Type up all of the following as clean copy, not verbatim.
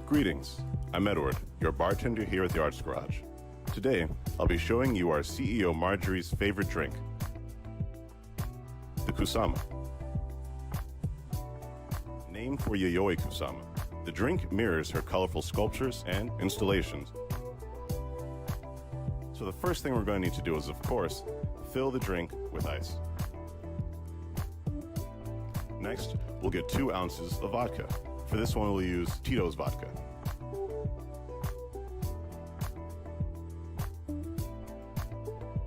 Greetings, I'm Edward, your bartender here at the Arts Garage. Today, I'll be showing you our CEO Marjorie's favorite drink, the Kusama. Named for Yayoi Kusama, the drink mirrors her colorful sculptures and installations. So the first thing we're going to need to do is, of course, fill the drink with ice. Next, we'll get 2 ounces of vodka. For this one, we'll use Tito's vodka.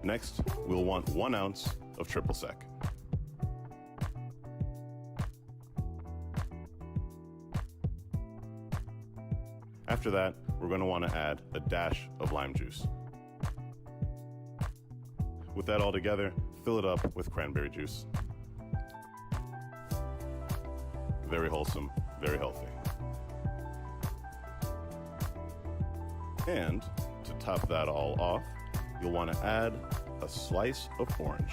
Next, we'll want 1 ounce of triple sec. After that, we're going to want to add a dash of lime juice. With that all together, fill it up with cranberry juice. Very wholesome, very healthy. And to top that all off, you'll want to add a slice of orange.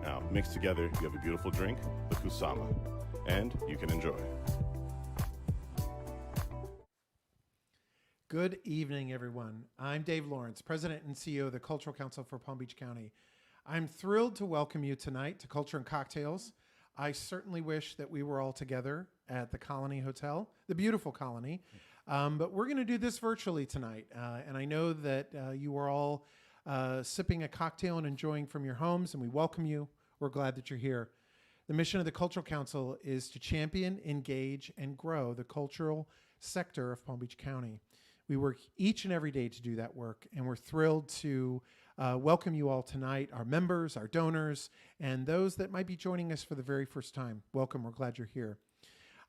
Now, mixed together, you have a beautiful drink, the Kusama, and you can enjoy. Good evening, everyone. I'm Dave Lawrence, President and CEO of the Cultural Council for Palm Beach County. I'm thrilled to welcome you tonight to Culture and Cocktails. I certainly wish that we were all together at the Colony Hotel, the beautiful Colony, but we're going to do this virtually tonight. And I know that you are all sipping a cocktail and enjoying from your homes, and we welcome you. We're glad that you're here. The mission of the Cultural Council is to champion, engage, and grow the cultural sector of Palm Beach County. We work each and every day to do that work, and we're thrilled to welcome you all tonight, our members, our donors, and those that might be joining us for the very first time. Welcome, we're glad you're here.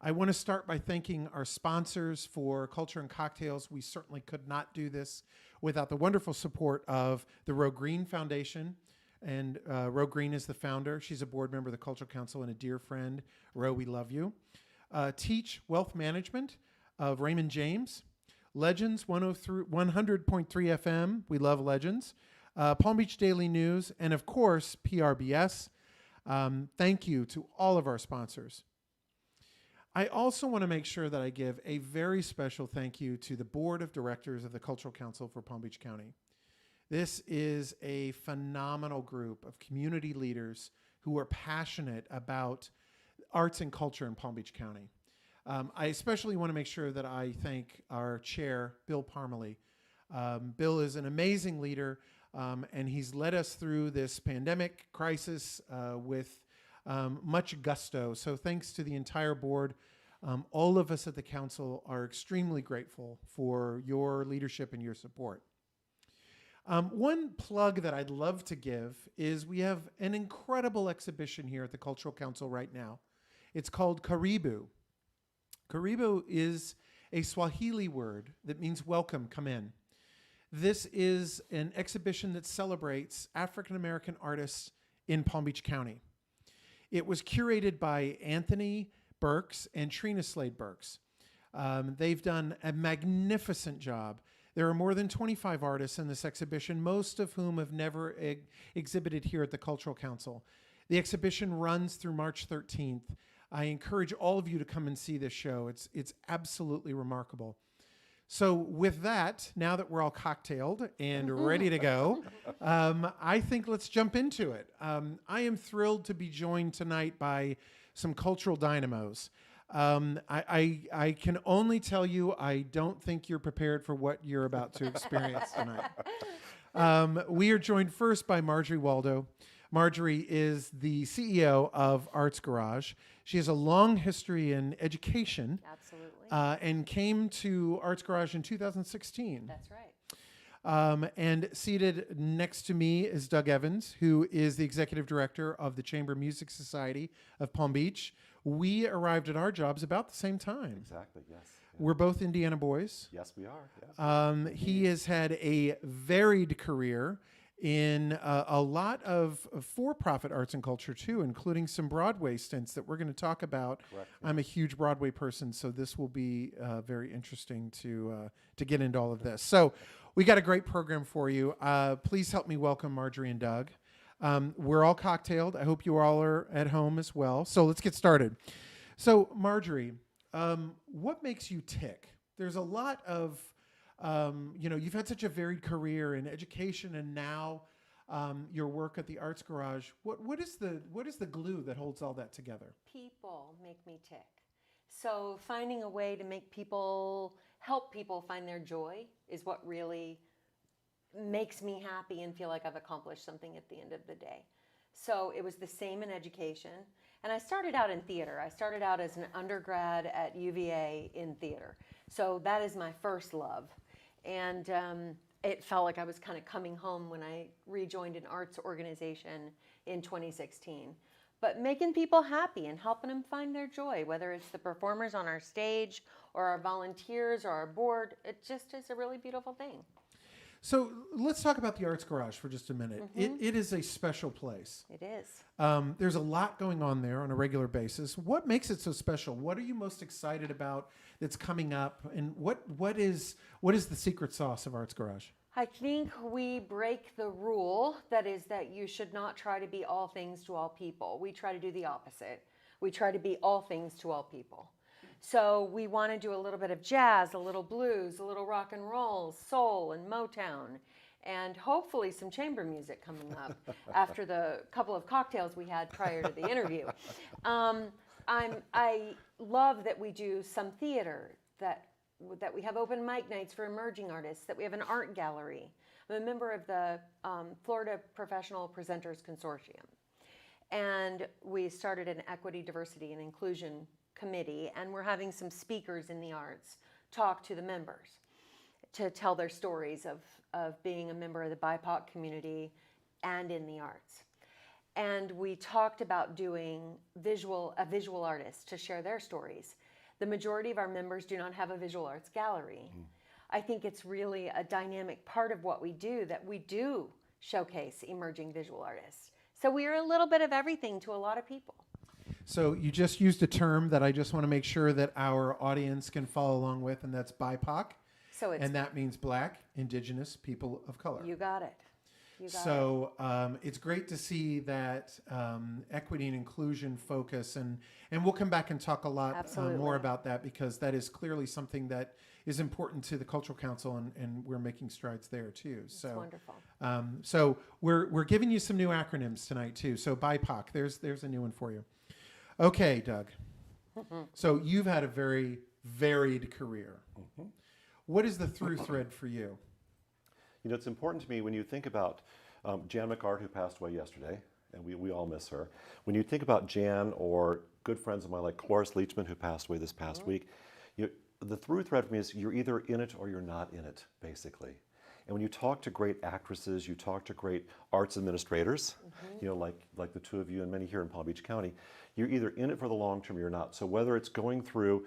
I want to start by thanking our sponsors for Culture and Cocktails. We certainly could not do this without the wonderful support of the Roe Green Foundation, and Roe Green is the founder. She's a board member of the Cultural Council and a dear friend. Roe, we love you. Teach Wealth Management of Raymond James. Legends 100.3 FM. We love Legends. Palm Beach Daily News, and of course, PRBS. Thank you to all of our sponsors. I also want to make sure that I give a very special thank you to the Board of Directors of the Cultural Council for Palm Beach County. This is a phenomenal group of community leaders who are passionate about arts and culture in Palm Beach County. I especially want to make sure that I thank our chair, Bill Parmalee. Bill is an amazing leader, and he's led us through this pandemic crisis with much gusto. So thanks to the entire board. All of us at the council are extremely grateful for your leadership and your support. One plug that I'd love to give is we have an incredible exhibition here at the Cultural Council right now. It's called Karibu. Karibu is a Swahili word that means welcome, come in. This is an exhibition that celebrates African-American artists in Palm Beach County. It was curated by Anthony Burks and Trina Slade Burks. They've done a magnificent job. There are more than 25 artists in this exhibition, most of whom have never exhibited here at the Cultural Council. The exhibition runs through March 13th. I encourage all of you to come and see this show. It's absolutely remarkable. So with that, now that we're all cocktailed and ready to go, I think let's jump into it. I am thrilled to be joined tonight by some cultural dynamos. I can only tell you I don't think you're prepared for what you're about to experience tonight. We are joined first by Marjorie Waldo. Marjorie is the CEO of Arts Garage. She has a long history in education. Absolutely. And came to Arts Garage in 2016. That's right. And seated next to me is Doug Evans, who is the executive director of the Chamber Music Society of Palm Beach. We arrived at our jobs about the same time. Exactly, yes. We're both Indiana boys. Yes, we are. Yes. He has had a varied career in a lot of for-profit arts and culture too, including some Broadway stints that we're going to talk about. Correct. I'm a huge Broadway person, so this will be very interesting to get into all of this. So we got a great program for you. Please help me welcome Marjorie and Doug. We're all cocktailed. I hope you all are at home as well. So let's get started. So Marjorie, What makes you tick? There's a lot of, you've had such a varied career in education and now your work at the Arts Garage. What is the glue that holds all that together? People make me tick. So finding a way to help people find their joy is what really makes me happy and feel like I've accomplished something at the end of the day. So it was the same in education. And I started out in theater. I started out as an undergrad at UVA in theater. So that is my first love. And it felt like I was kind of coming home when I rejoined an arts organization in 2016. But making people happy and helping them find their joy, whether it's the performers on our stage or our volunteers or our board, it just is a really beautiful thing. So let's talk about the Arts Garage for just a minute. It is a special place. It is. There's a lot going on there on a regular basis. What makes it so special? What are you most excited about that's coming up? And what is the secret sauce of Arts Garage? I think we break the rule that is that you should not try to be all things to all people. We try to do the opposite. We try to be all things to all people. So we want to do a little bit of jazz, a little blues, a little rock and roll, soul and Motown, and hopefully some chamber music coming up after the couple of cocktails we had prior to the interview. I love that we do some theater, that we have open mic nights for emerging artists, that we have an art gallery. I'm a member of the Florida Professional Presenters Consortium. And we started an equity, diversity, and inclusion committee, and we're having some speakers in the arts talk to the members to tell their stories of being a member of the BIPOC community and in the arts. And we talked about doing a visual artist to share their stories. The majority of our members do not have a visual arts gallery. I think it's really a dynamic part of what we do, that we do showcase emerging visual artists. So we are a little bit of everything to a lot of people. So you just used a term that I just want to make sure that our audience can follow along with, and that's BIPOC. And that means Black, Indigenous, People of Color. You got it. It's great to see that equity and inclusion focus, and we'll come back and talk a lot more about that, because that is clearly something that is important to the Cultural Council, and we're making strides there too. That's wonderful. So we're giving you some new acronyms tonight too. So BIPOC, there's a new one for you. Okay, Doug. So you've had a very varied career. What is the through thread for you? You know, it's important to me when you think about Jan McCart, who passed away yesterday, and we all miss her. When you think about Jan, or good friends of mine like Cloris Leachman, who passed away this past week, the through thread for me is you're either in it or you're not in it, basically. And when you talk to great actresses, you talk to great arts administrators, like the two of you and many here in Palm Beach County, you're either in it for the long term or you're not. So whether it's going through,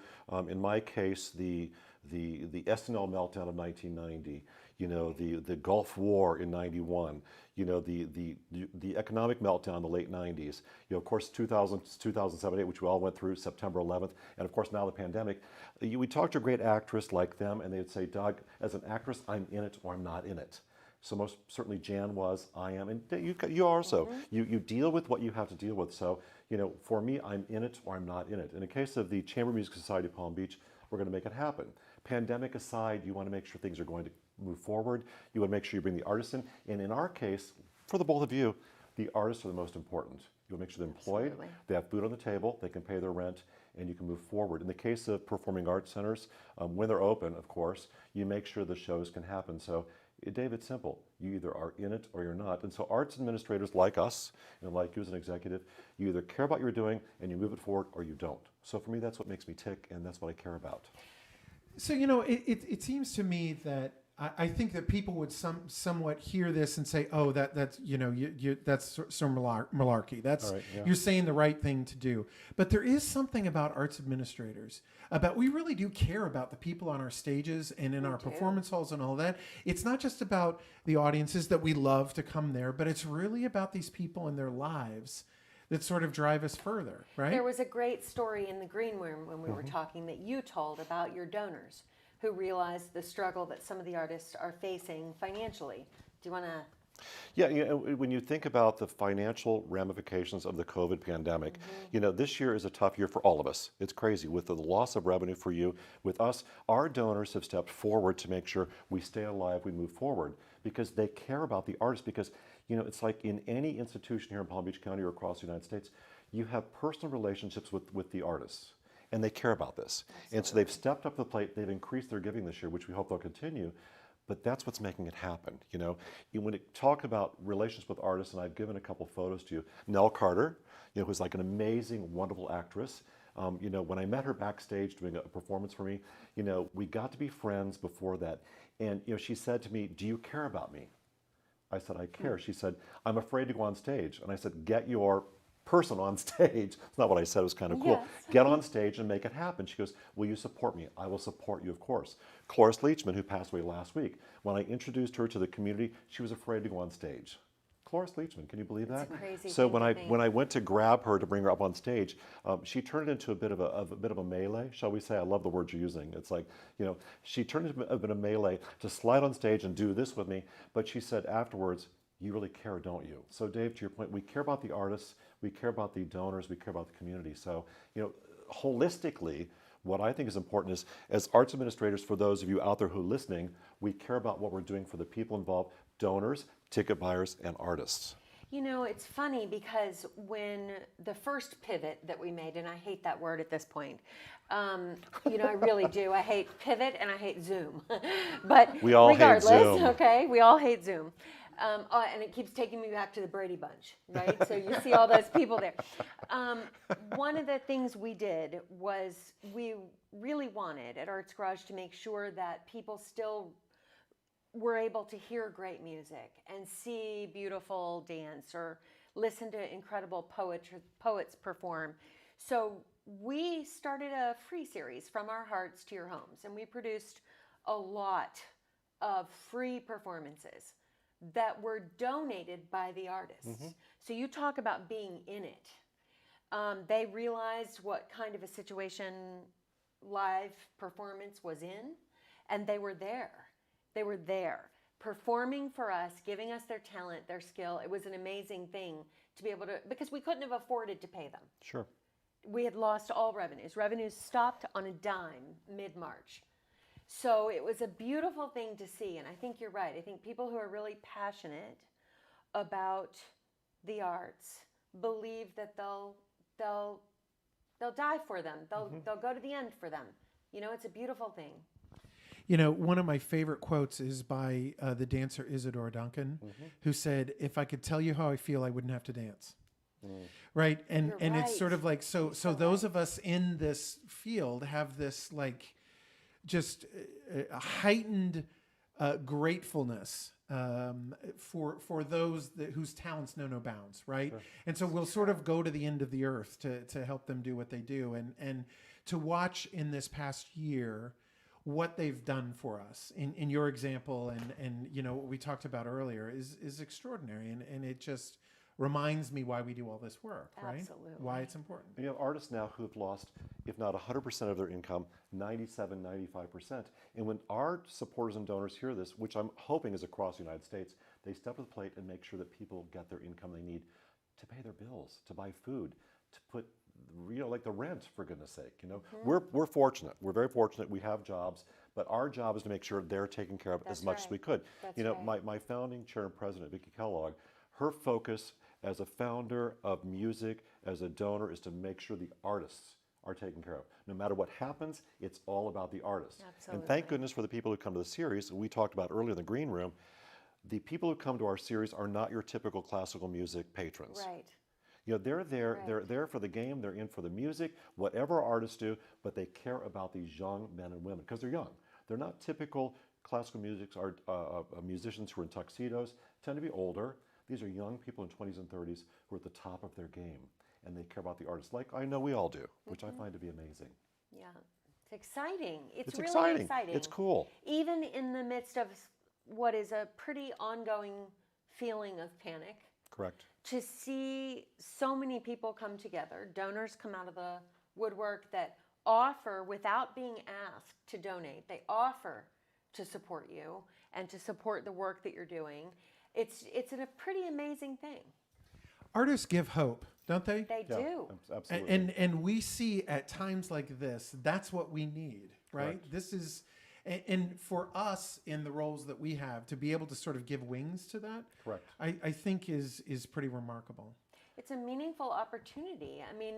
in my case, the SNL meltdown of 1990, the Gulf War in 91, the economic meltdown in the late 90s, of course 2007-8, which we all went through, September 11th, and of course now the pandemic. We talked to a great actress like them, and they'd say, Doug, as an actress, I'm in it or I'm not in it. So most certainly Jan was, I am, and you are also. You deal with what you have to deal with. So, for me, I'm in it or I'm not in it. In the case of the Chamber Music Society of Palm Beach, we're going to make it happen. Pandemic aside, you want to make sure things are going to move forward. You want to make sure you bring the artists in. And in our case, for the both of you, the artists are the most important. You want to make sure they're employed, they have food on the table, they can pay their rent, and you can move forward. In the case of performing arts centers, when they're open, of course, you make sure the shows can happen. So, Dave, it's simple. You either are in it or you're not. And so arts administrators like us, and like you as an executive, you either care about what you're doing and you move it forward, or you don't. So for me, that's what makes me tick, and that's what I care about. So, it seems to me that I think that people would somewhat hear this and say, "Oh, that's that's some malarkey. That's right, yeah. You're saying the right thing to do." But there is something about arts administrators about we really do care about the people on our stages and in our performance halls and all that. It's not just about the audiences that we love to come there, but it's really about these people and their lives that sort of drive us further, right? There was a great story in the green room when we were talking that you told about your donors who realized the struggle that some of the artists are facing financially. Do you want to Yeah, when you think about the financial ramifications of the COVID pandemic, this year is a tough year for all of us. It's crazy with the loss of revenue for you, with us. Our donors have stepped forward to make sure we stay alive, we move forward, because they care about the artists. Because it's like in any institution here in Palm Beach County or across the United States, you have personal relationships with the artists, and they care about this. Absolutely. And so they've stepped up to the plate. They've increased their giving this year, which we hope they'll continue. But that's what's making it happen. When it talk about relations with artists, and I've given a couple photos to you. Nell Carter, who's like an amazing, wonderful actress. When I met her backstage doing a performance for me, we got to be friends before that. And she said to me, "Do you care about me?" I said, "I care." She said, "I'm afraid to go on stage." And I said, "Get your person on stage." It's not what I said, it was kind of cool. Yes. Get on stage and make it happen. She goes, "Will you support me?" "I will support you, of course." Cloris Leachman, who passed away last week, when I introduced her to the community, she was afraid to go on stage. Cloris Leachman, can you believe that? It's a crazy So thing when to I think. when I went to grab her to bring her up on stage, she turned it into a bit of a melee, shall we say? I love the word you're using. It's like, she turned it into a bit of melee to slide on stage and do this with me. But she said afterwards, "You really care, don't you?" So Dave, to your point, we care about the artists, we care about the donors, we care about the community. So, holistically, what I think is important is, as arts administrators, for those of you out there who are listening, we care about what we're doing for the people involved, donors, ticket buyers, and artists. It's funny because when the first pivot that we made, and I hate that word at this point, I really do. I hate pivot and I hate Zoom. But We all hate regardless, Zoom. okay, we all hate Zoom. And it keeps taking me back to the Brady Bunch, right? So you see all those people there. One of the things we did was we really wanted at Arts Garage to make sure that people still were able to hear great music and see beautiful dance or listen to incredible poets perform. So we started a free series, From Our Hearts to Your Homes, and we produced a lot of free performances that were donated by the artists. So you talk about being in it. They realized what kind of a situation live performance was in, and they were there. They were there performing for us, giving us their talent, their skill. It was an amazing thing to be able to, because we couldn't have afforded to pay them. Sure. We had lost all revenues. Revenues stopped on a dime mid-March. So it was a beautiful thing to see. And I think you're right. I think people who are really passionate about the arts believe that they'll die for them. They'll go to the end for them. It's a beautiful thing. One of my favorite quotes is by the dancer Isadora Duncan, who said, "If I could tell you how I feel, I wouldn't have to dance." Right? And You're it's sort of like, so those of us in this field have this like just a heightened gratefulness for those whose talents know no bounds, right? Sure. And so we'll sort of go to the end of the earth to help them do what they do. And to watch in this past year what they've done for us in your example and what we talked about earlier is extraordinary. And it just reminds me why we do all this work, right? Absolutely. Why it's important. You have artists now who have lost, if not 100% of their income, 97, 95%. And when our supporters and donors hear this, which I'm hoping is across the United States, they step to the plate and make sure that people get their income they need to pay their bills, to buy food, to put, like the rent, for goodness sake. We're fortunate. We're very fortunate. We have jobs, but our job is to make sure they're taken care of as much as we could. That's right. My founding chair and president, Vicki Kellogg, her focus as a founder of music, as a donor, is to make sure the artists are taken care of. No matter what happens, it's all about the artists. Absolutely. And thank goodness for the people who come to the series. We talked about earlier in the green room, the people who come to our series are not your typical classical music patrons. Right. They're there. They're there for the game. They're in for the music, whatever artists do. But they care about these young men and women because they're young. They're not typical classical musicians who are in tuxedos. Tend to be older. These are young people in 20s and 30s who are at the top of their game, and they care about the artists, like I know we all do, which I find to be amazing. Yeah, it's exciting. It's really exciting. exciting. It's cool. Even in the midst of what is a pretty ongoing feeling of panic. Correct. To see so many people come together, donors come out of the woodwork that offer without being asked to donate. They offer to support you and to support the work that you're doing. it's a pretty amazing thing. Artists give hope, don't they? They Yeah, do. absolutely. And we see at times like this, that's what we need, right? Correct. This is, and for us in the roles that we have, to be able to sort of give wings to that, Correct. I think is pretty remarkable. It's a meaningful opportunity. I mean,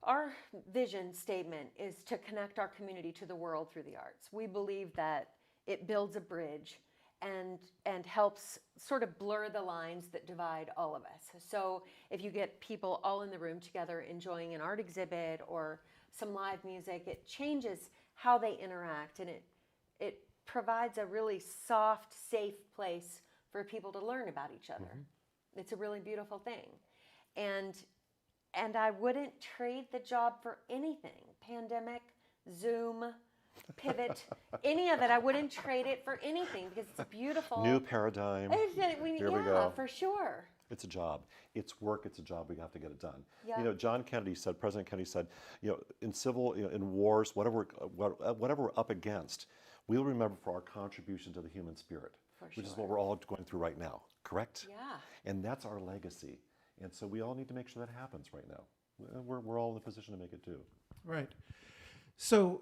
our vision statement is to connect our community to the world through the arts. We believe that it builds a bridge and helps sort of blur the lines that divide all of us. So if you get people all in the room together enjoying an art exhibit or some live music, it changes how they interact, and it provides a really soft, safe place for people to learn about each other. It's a really beautiful thing. And I wouldn't trade the job for anything. Pandemic, Zoom, Pivot, any of it. I wouldn't trade it for anything because it's a beautiful New paradigm. Here we yeah, go. for sure. It's a job. It's work. It's a job. We have to get it done. Yeah. You know, John Kennedy said, President Kennedy said, you know, in civil, you know, in wars, whatever we're up against, we'll remember for our contribution to the human spirit, which is what we're all going through right now. Correct? Yeah. And that's our legacy. And so we all need to make sure that happens right now. We're all in a position to make it do. Right. So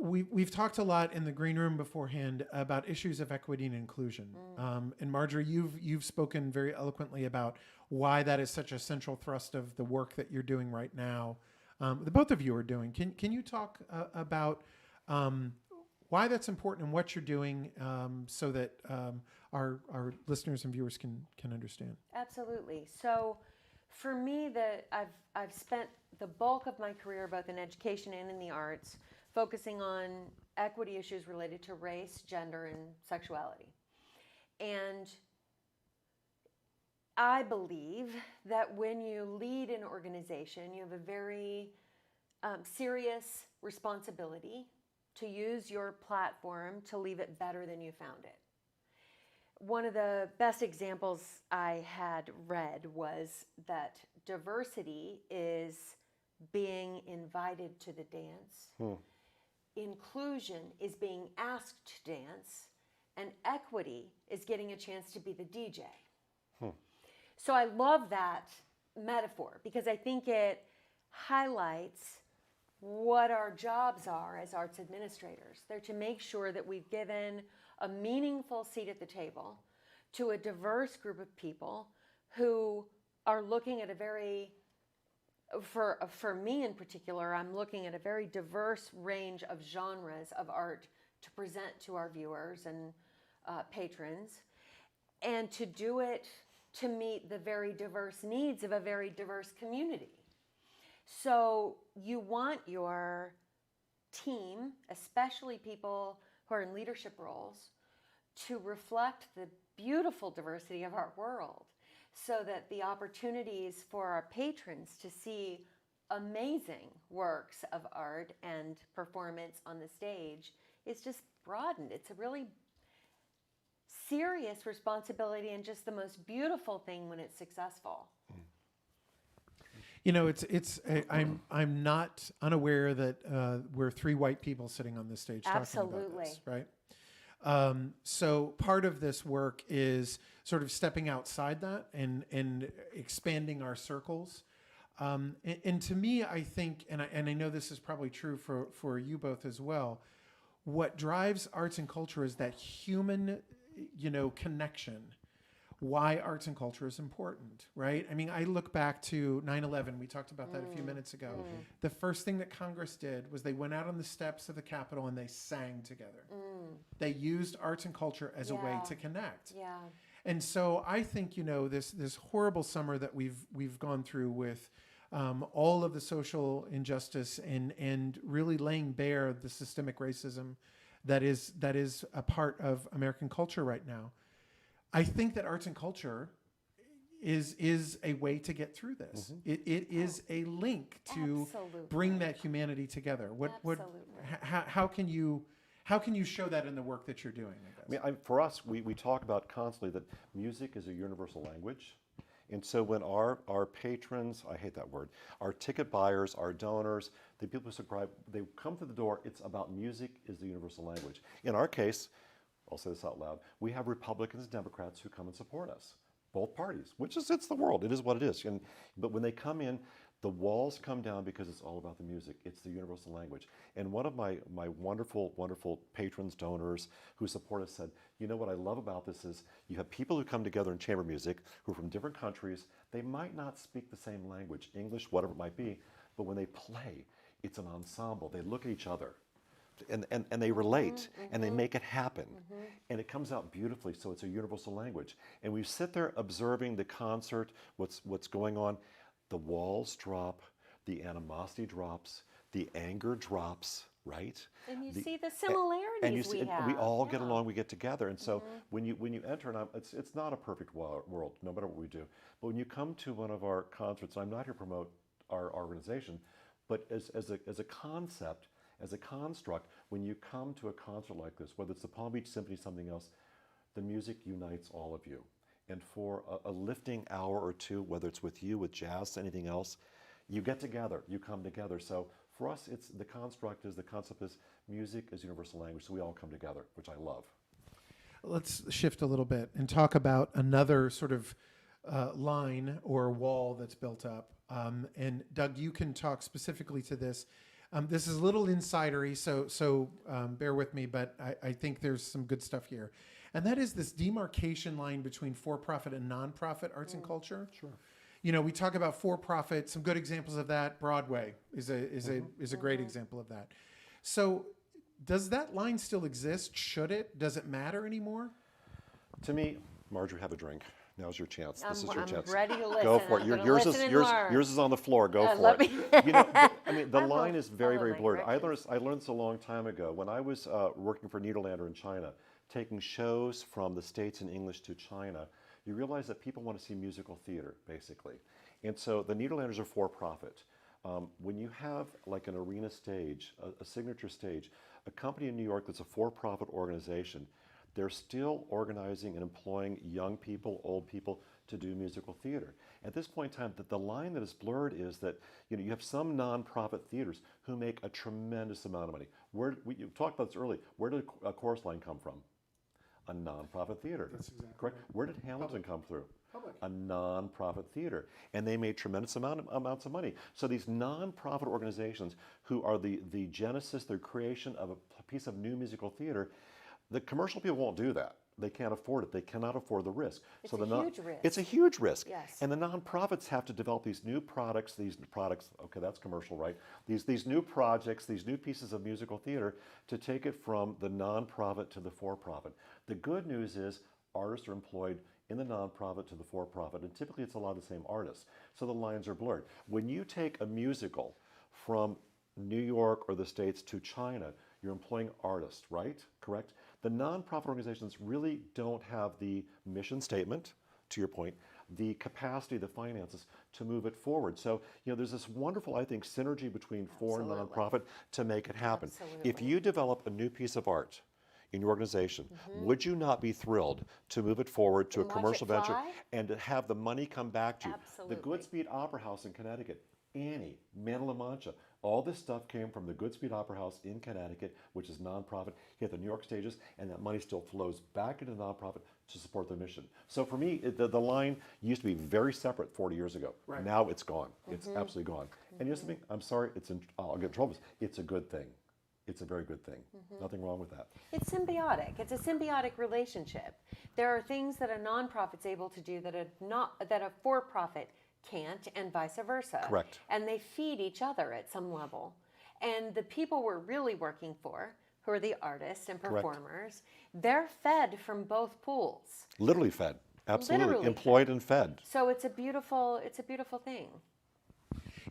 we've talked a lot in the green room beforehand about issues of equity and inclusion. And Marjorie, you've spoken very eloquently about why that is such a central thrust of the work that you're doing right now. The both of you are doing. Can you talk about why that's important and what you're doing so that our listeners and viewers can understand? Absolutely. So for me, I've spent the bulk of my career both in education and in the arts focusing on equity issues related to race, gender, and sexuality. And I believe that when you lead an organization, you have a very serious responsibility to use your platform to leave it better than you found it. One of the best examples I had read was that diversity is being invited to the dance. Inclusion is being asked to dance, and equity is getting a chance to be the DJ. So I love that metaphor because I think it highlights what our jobs are as arts administrators. They're to make sure that we've given a meaningful seat at the table to a diverse group of people who are looking at a very, for me in particular, I'm looking at a very diverse range of genres of art to present to our viewers and patrons, and to do it to meet the very diverse needs of a very diverse community. So you want your team, especially people who are in leadership roles, to reflect the beautiful diversity of our world so that the opportunities for our patrons to see amazing works of art and performance on the stage is just broadened. It's a really serious responsibility and just the most beautiful thing when it's successful. You know, I'm not unaware that we're three white people sitting on this stage talking about this, right? So part of this work is sort of stepping outside that and expanding our circles. And to me, I think, and I know this is probably true for you both as well, what drives arts and culture is that human, connection. Why arts and culture is important, right? I mean, I look back to 9/11. We talked about that a few minutes ago. The first thing that Congress did was they went out on the steps of the Capitol and they sang together. They used arts and culture as a way to connect. Yeah. And so I think, this horrible summer that we've gone through with all of the social injustice and really laying bare the systemic racism that is a part of American culture right now. I think that arts and culture is a way to get through this. It is a link to bring that humanity together. How can you show that in the work that you're doing? I guess? For us, we talk about constantly that music is a universal language. And so when our patrons, I hate that word, our ticket buyers, our donors, the people who subscribe, they come through the door, it's about music is the universal language. In our case, I'll say this out loud, we have Republicans and Democrats who come and support us, both parties, which is, it's the world, it is what it is. But when they come in, the walls come down because it's all about the music. It's the universal language. And one of my wonderful, wonderful patrons, donors who support us said, you know what I love about this is you have people who come together in chamber music who are from different countries. They might not speak the same language, English, whatever it might be, but when they play, it's an ensemble. They look at each other and they relate and they make it happen. And it comes out beautifully, so it's a universal language. And we sit there observing the concert, what's going on. The walls drop, the animosity drops, the anger drops, right? And you see the similarities and you see, we have. we all get along, we get together. And so when you enter, and it's not a perfect world, no matter what we do, but when you come to one of our concerts, I'm not here to promote our organization, but as a concept, as a construct, when you come to a concert like this, whether it's the Palm Beach Symphony, something else, the music unites all of you. And for a lifting hour or two, whether it's with you, with jazz, anything else, you get together, you come together. So for us, it's the concept is music is universal language, so we all come together, which I love. Let's shift a little bit and talk about another sort of line or wall that's built up. And Doug, you can talk specifically to this. This is a little insidery, so bear with me, but I think there's some good stuff here. And that is this demarcation line between for-profit and nonprofit arts and culture. Sure. You know, we talk about for-profit, some good examples of that. Broadway is a great example of that. So does that line still exist? Should it? Does it matter anymore? To me, Marjorie, have a drink. Now's your chance. This is your chance. I'm ready to listen. Go for it. I'm gonna Yours listen and is learn. yours is on the floor. Go for let it. me- You know, I mean, the I will line is very, follow very my blurred. I directions. learned this a long time ago when I was working for Niederlander in China, taking shows from the States in English to China. You realize that people want to see musical theater, basically, and so the Niederlanders are for-profit. When you have like an arena stage, a signature stage, a company in New York that's a for-profit organization, they're still organizing and employing young people, old people to do musical theater. At this point in time, the line that is blurred is that you have some nonprofit theaters who make a tremendous amount of money. You talked about this earlier. Where did a chorus line come from? A nonprofit theater. That's exactly correct. right. Where did Hamilton come through? Public. A nonprofit theater, and they made tremendous amounts of money. So these nonprofit organizations, who are the genesis, the creation of a piece of new musical theater, the commercial people won't do that. They can't afford it. They cannot afford the risk. It's a huge risk. It's a huge risk. Yes. And the nonprofits have to develop these new products. Okay, that's commercial, right? These new projects, these new pieces of musical theater to take it from the nonprofit to the for-profit. The good news is artists are employed in the nonprofit to the for-profit, and typically it's a lot of the same artists. So the lines are blurred. When you take a musical from New York or the States to China, you're employing artists, right? Correct? The nonprofit organizations really don't have the mission statement, to your point, the capacity, the finances to move it forward. So, there's this wonderful, I think, synergy between for and Absolutely. nonprofit to make it happen. Absolutely. If you develop a new piece of art in your organization, would you not be thrilled to move it forward to And a watch commercial it venture fly? and to have the money come back to you? Absolutely. The Goodspeed Opera House in Connecticut, Annie, Man of La Mancha, all this stuff came from the Goodspeed Opera House in Connecticut, which is nonprofit. You have the New York stages, and that money still flows back into the nonprofit to support their mission. So for me, the line used to be very separate 40 years ago. Right. Now it's gone. It's absolutely gone. And you know something? I'm sorry. I'll get in trouble. It's a good thing. It's a very good thing. Nothing wrong with that. It's symbiotic. It's a symbiotic relationship. There are things that a nonprofit's able to do that a for-profit can't, and vice versa. Correct. And they feed each other at some level. And the people we're really working for, who are the artists and Correct. performers, they're fed from both pools. Literally fed. Absolutely. Literally Employed and fed. So it's a beautiful thing.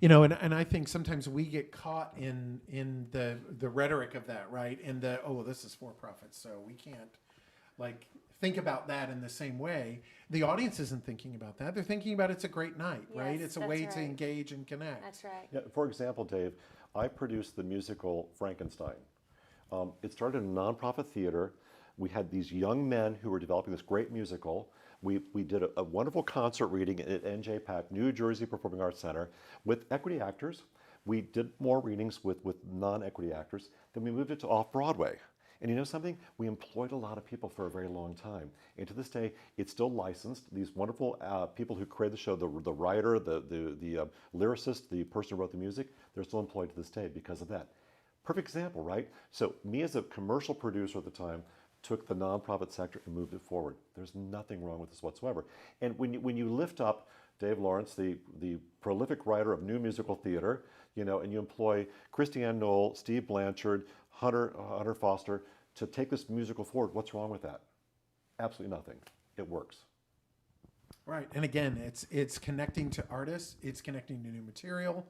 And I think sometimes we get caught in the rhetoric of that, right? And this is for profit, so we can't think about that in the same way. The audience isn't thinking about that. They're thinking about it's a great night, right? Yes, It's a that's way right. to engage and connect. That's right. Yeah, for example, Dave, I produced the musical Frankenstein. It started in a nonprofit theater. We had these young men who were developing this great musical. We did a wonderful concert reading at NJPAC, New Jersey Performing Arts Center, with equity actors. We did more readings with non-equity actors. Then we moved it to off-Broadway. And you know something? We employed a lot of people for a very long time. And to this day, it's still licensed. These wonderful people who created the show, the writer, the lyricist, the person who wrote the music, they're still employed to this day because of that. Perfect example, right? So me as a commercial producer at the time took the nonprofit sector and moved it forward. There's nothing wrong with this whatsoever. And when you lift up Dave Lawrence, the prolific writer of new musical theater, you know, and you employ Christiane Knoll, Steve Blanchard, Hunter Foster to take this musical forward, what's wrong with that? Absolutely nothing. It works. Right, and again, it's connecting to artists, it's connecting to new material.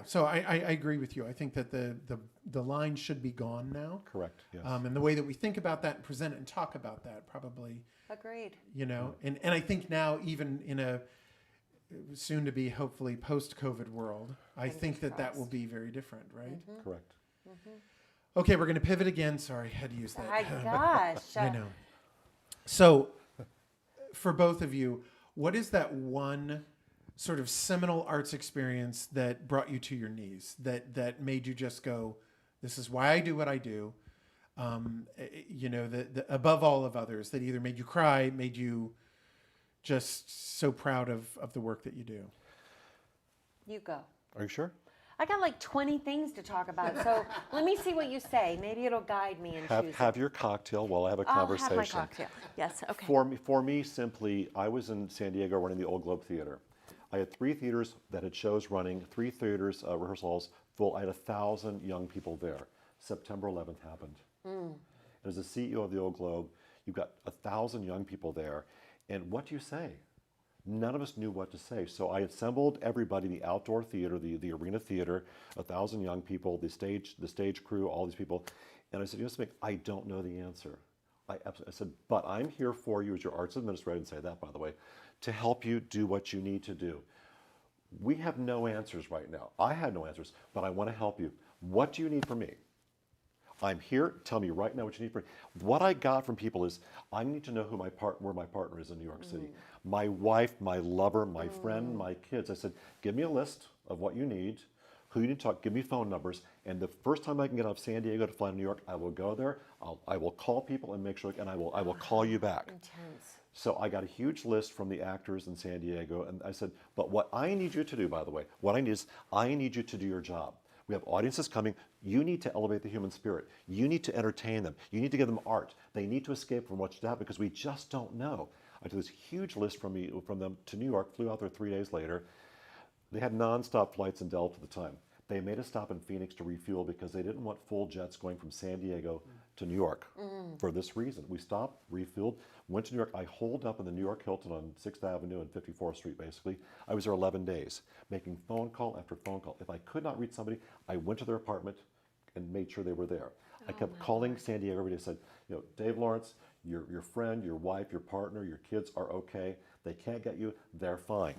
So I agree with you. I think that the line should be gone now. Correct. Yes. And the way that we think about that and present it and talk about that probably. Agreed. You know, and I think now even in a soon to be hopefully post-COVID world, I think that will be very different, right? Correct. Okay, we're going to pivot again. Sorry, I had to use that. My gosh. I know. So, for both of you, what is that one sort of seminal arts experience that brought you to your knees, that made you just go, this is why I do what I do, you know, the above all of others, that either made you cry, made you just so proud of the work that you do? You go. Are you sure? I got like 20 things to talk about, so let me see what you say. Maybe it'll guide me in choosing. Have your cocktail while I have a I'll conversation. have my cocktail. Yes, okay. For me, simply, I was in San Diego running the Old Globe Theater. I had 3 theaters that had shows running, 3 theaters, rehearsal halls full. I had 1,000 young people there. September 11th happened. As the CEO of the Old Globe, you've got 1,000 young people there. And what do you say? None of us knew what to say. So I assembled everybody, the outdoor theater, the arena theater, 1,000 young people, the stage crew, all these people. And I said, you know something, I don't know the answer. I said, but I'm here for you as your arts administrator, and say that, by the way, to help you do what you need to do. We have no answers right now. I had no answers, but I want to help you. What do you need from me? I'm here. Tell me right now what you need from me. What I got from people is, I need to know where my partner is in New York City. My wife, my lover, my friend, my kids. I said, give me a list of what you need, who you need to talk, give me phone numbers, and the first time I can get out of San Diego to fly to New York, I will go there. I will call people and make sure, and I will call you back. Intense. So I got a huge list from the actors in San Diego, and I said, but what I need you to do, by the way, what I need is, I need you to do your job. We have audiences coming. You need to elevate the human spirit. You need to entertain them. You need to give them art. They need to escape from what's happening because we just don't know. I took this huge list from them to New York, flew out there 3 days later. They had nonstop flights in Delta at the time. They made a stop in Phoenix to refuel because they didn't want full jets going from San Diego to New York for this reason. We stopped, refueled, went to New York. I holed up in the New York Hilton on 6th Avenue and 54th Street, basically. I was there 11 days, making phone call after phone call. If I could not reach somebody, I went to their apartment and made sure they were there. I kept calling San Diego every day. I said, you know, Dave Lawrence, your friend, your wife, your partner, your kids are okay. They can't get you. They're fine.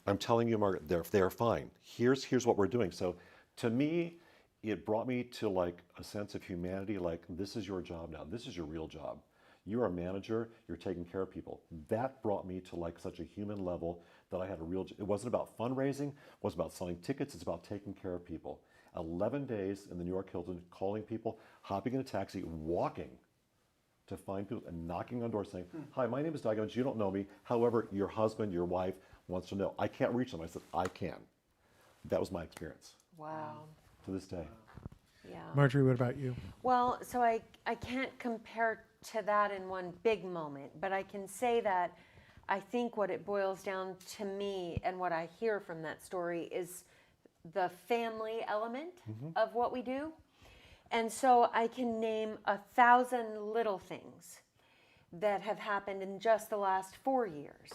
I'm telling you, Margaret, they're fine. Here's what we're doing. So to me, it brought me to like a sense of humanity, like this is your job now. This is your real job. You're a manager, you're taking care of people. That brought me to like such a human level that I had a real, it wasn't about fundraising, it wasn't about selling tickets, it's about taking care of people. 11 days in the New York Hilton, calling people, hopping in a taxi, walking to find people and knocking on doors saying, hi, my name is Dynamos, you don't know me. However, your husband, your wife wants to know. I can't reach them. I said, I can. That was my experience. Wow. To this day. Yeah. Marjorie, what about you? Well, so I can't compare to that in one big moment, but I can say that I think what it boils down to me and what I hear from that story is the family element of what we do. And so I can name 1,000 little things that have happened in just the last 4 years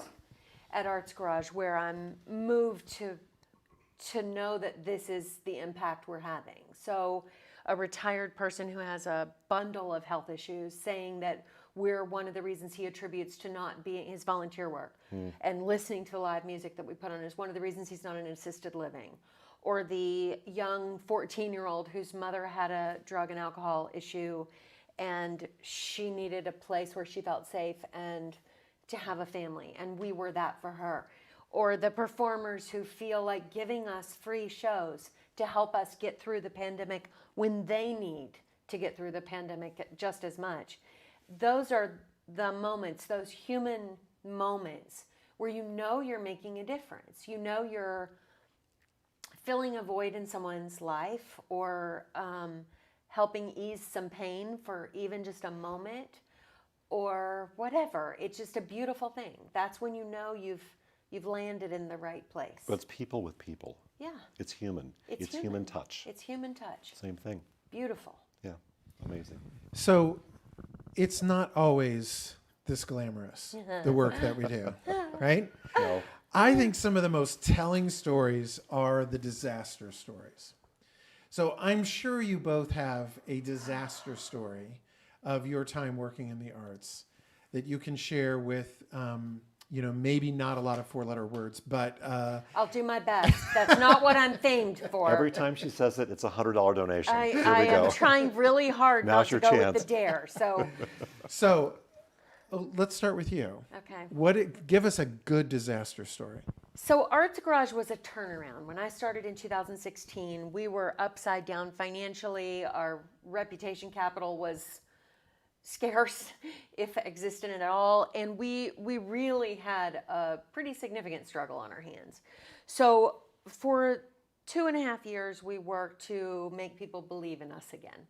at Arts Garage where I'm moved to know that this is the impact we're having. So a retired person who has a bundle of health issues saying that we're one of the reasons he attributes to not being his volunteer work and listening to the live music that we put on is one of the reasons he's not in assisted living. Or the young 14-year-old whose mother had a drug and alcohol issue and she needed a place where she felt safe and to have a family, and we were that for her. Or the performers who feel like giving us free shows to help us get through the pandemic when they need to get through the pandemic just as much. Those are the moments, those human moments where you know you're making a difference. You know you're filling a void in someone's life, or helping ease some pain for even just a moment, or whatever. It's just a beautiful thing. That's when you know you've landed in the right place. But it's people with people. Yeah. It's human. It's human touch. It's human touch. Same thing. Beautiful. Yeah. Amazing. So it's not always this glamorous, the work that we do, right? No. I think some of the most telling stories are the disaster stories. So I'm sure you both have a disaster story of your time working in the arts that you can share with, maybe not a lot of four-letter words, but... I'll do my best. That's not what I'm famed for. Every time she says it, it's a $100 donation. I Here we go. am trying really hard Now's not to your go chance. with the dare. So, So let's start with you. okay. Give us a good disaster story. So Arts Garage was a turnaround. When I started in 2016, we were upside down financially. Our reputation capital was scarce, if existent at all, and we really had a pretty significant struggle on our hands. So for 2.5 years, we worked to make people believe in us again.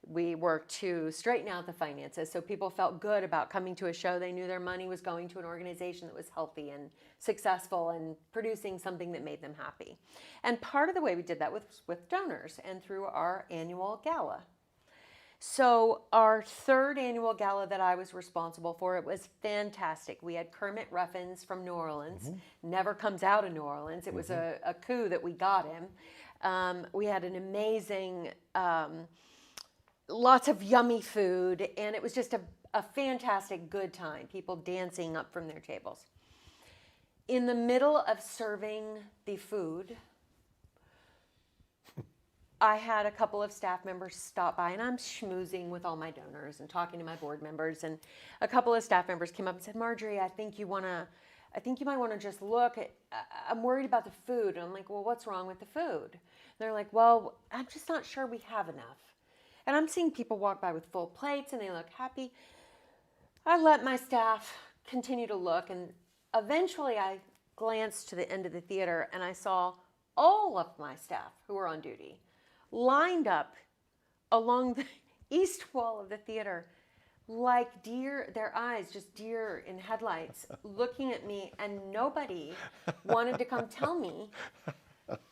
We worked to straighten out the finances so people felt good about coming to a show. They knew their money was going to an organization that was healthy and successful and producing something that made them happy. And part of the way we did that was with donors and through our annual gala. So our third annual gala that I was responsible for, it was fantastic. We had Kermit Ruffins from New Orleans, never comes out of New Orleans. It was a coup that we got him. We had an amazing... lots of yummy food, and it was just a fantastic good time, people dancing up from their tables. In the middle of serving the food, I had a couple of staff members stop by, and I'm schmoozing with all my donors and talking to my board members, and a couple of staff members came up and said, Marjorie, I think you might want to just look at, I'm worried about the food. And I'm like, well, what's wrong with the food? And they're like, well, I'm just not sure we have enough. And I'm seeing people walk by with full plates and they look happy. I let my staff continue to look, and eventually I glanced to the end of the theater and I saw all of my staff who were on duty lined up along the east wall of the theater like deer, their eyes just deer in headlights, looking at me, and nobody wanted to come tell me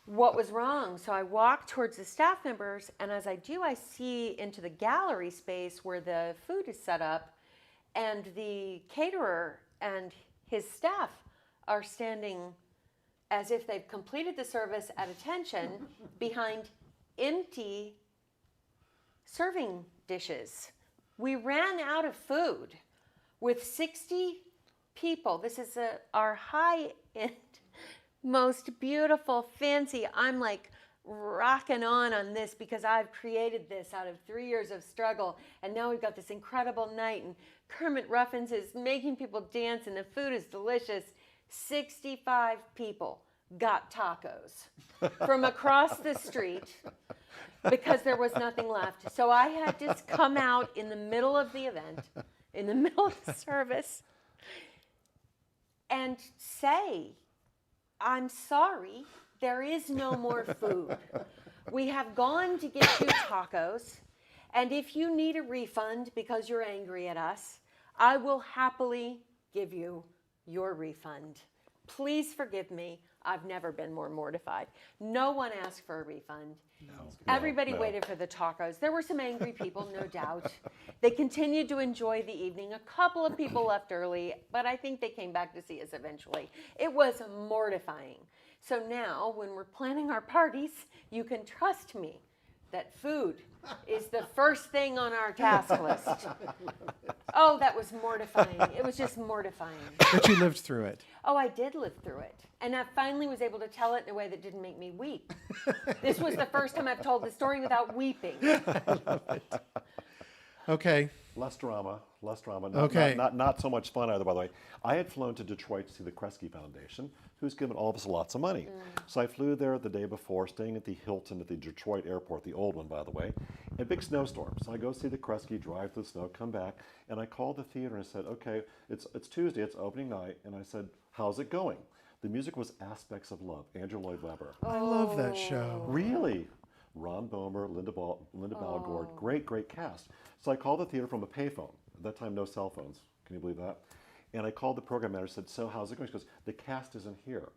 what was wrong. So I walked towards the staff members, and as I do, I see into the gallery space where the food is set up, and the caterer and his staff are standing as if they've completed the service at attention behind empty serving dishes. We ran out of food with 60 people. This is our high-end, most beautiful, fancy. I'm like rocking on this because I've created this out of 3 years of struggle, and now we've got this incredible night, and Kermit Ruffins is making people dance, and the food is delicious. 65 people got tacos from across the street because there was nothing left. So I had to come out in the middle of the event, in the middle of the service, and say, I'm sorry, there is no more food. We have gone to get you tacos, and if you need a refund because you're angry at us, I will happily give you your refund. Please forgive me. I've never been more mortified. No one asked for a refund. Everybody waited for the tacos. There were some angry people, no doubt. They continued to enjoy the evening. A couple of people left early, but I think they came back to see us eventually. It was mortifying. So now, when we're planning our parties, you can trust me that food is the first thing on our task list. Oh, that was mortifying. It was just mortifying. But you lived through it. Oh, I did live through it. And I finally was able to tell it in a way that didn't make me weep. This was the first time I've told the story without weeping. Okay, Less drama, less drama. Okay. Not so much fun either, by the way. I had flown to Detroit to see the Kresge Foundation, who's given all of us lots of money. So I flew there the day before, staying at the Hilton at the Detroit airport, the old one, by the way, and big snowstorm. So I go see the Kresge, drive through the snow, come back, and I called the theater and I said, okay, it's Tuesday, it's opening night, and I said, how's it going? The music was Aspects of Love, Andrew Lloyd Webber. I love that show. Really? Ron Bomer, Linda Balgord, great cast. So I called the theater from a payphone. At that time, no cell phones. Can you believe that? And I called the program manager and said, so how's it going? She goes, the cast isn't here.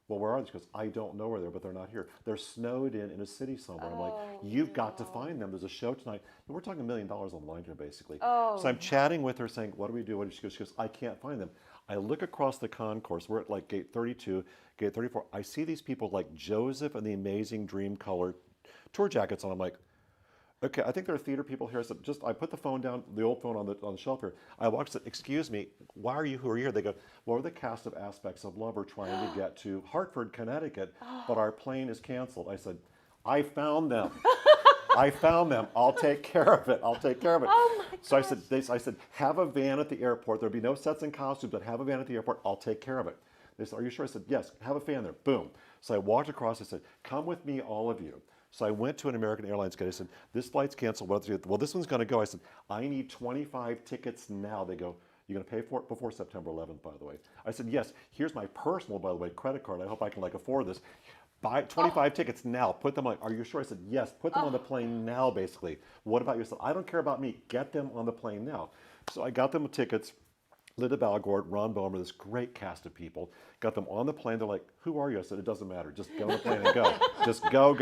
Well, where are they? She goes, I don't know where they are, but they're not here. They're snowed in a city somewhere. I'm like, you've got to find them. There's a show tonight. And we're talking $1 million on the line here, basically. So I'm chatting with her saying, what do we do? What do she goes, I can't find them. I look across the concourse. We're at like gate 32, gate 34. I see these people like Joseph and the Amazing Dreamcolor tour jackets on. I'm like, okay, I think there are theater people here. I said, I put the phone down, the old phone on the shelf here. I walked and said, excuse me, who are you here? They go, well, we're the cast of Aspects of Love. We're trying to get to Hartford, Connecticut, but our plane is canceled. I said, I found them. I found them. I'll take care of it. I'll take care of it. Oh my So I said, have a van at the airport. There'll be no sets and costumes, but have a van at the airport. I'll take care of it. They said, are you sure? I said, yes, have a fan there. Boom. So I walked across. I said, come with me, all of you. So I went to an American Airlines guy. I said, this flight's canceled. Well, this one's going to go. I said, I need 25 tickets now. They go, you're going to pay for it before September 11th, by the way. I said, yes, here's my personal, by the way, credit card. I hope I can afford this. Buy 25 tickets now. Put them on. Are you sure? I said, yes, put them on the plane now, basically. What about you? I said, I don't care about me. Get them on the plane now. So I got them tickets. Linda Balgord, Ron Bomer, this great cast of people, got them on the plane. They're like, who are you? I said, it doesn't matter. Just get on the plane and go. Just go.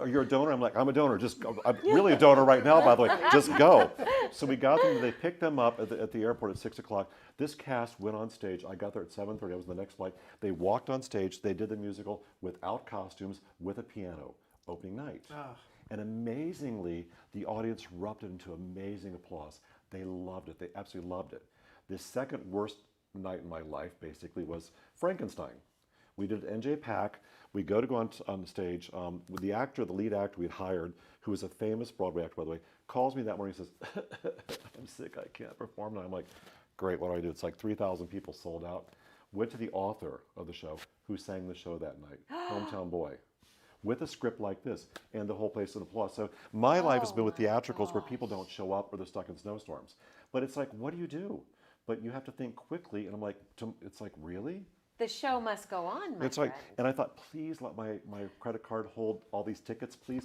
You're a donor? I'm like, I'm a donor. Just go. I'm really a donor right now, by the way. Just go. So we got them. They picked them up at the airport at 6 o'clock. This cast went on stage. I got there at 7:30. I was on the next flight. They walked on stage. They did the musical without costumes, with a piano, opening night. And amazingly, the audience erupted into amazing applause. They loved it. They absolutely loved it. The second worst night in my life, basically, was Frankenstein. We did NJ Pack. We go on stage. With the lead actor we'd hired, who was a famous Broadway actor, by the way, calls me that morning and says, I'm sick, I can't perform now. I'm like, great, what do? It's like 3,000 people sold out. Went to the author of the show, who sang the show that night, Hometown Boy, with a script like this, and the whole place in applause. So my life has been with theatricals where people don't show up or they're stuck in snowstorms. But it's like, what do you do? But you have to think quickly, and I'm like, it's like, really? The show must go on, my It's like, friend. and I thought, please let my credit card hold all these tickets, please.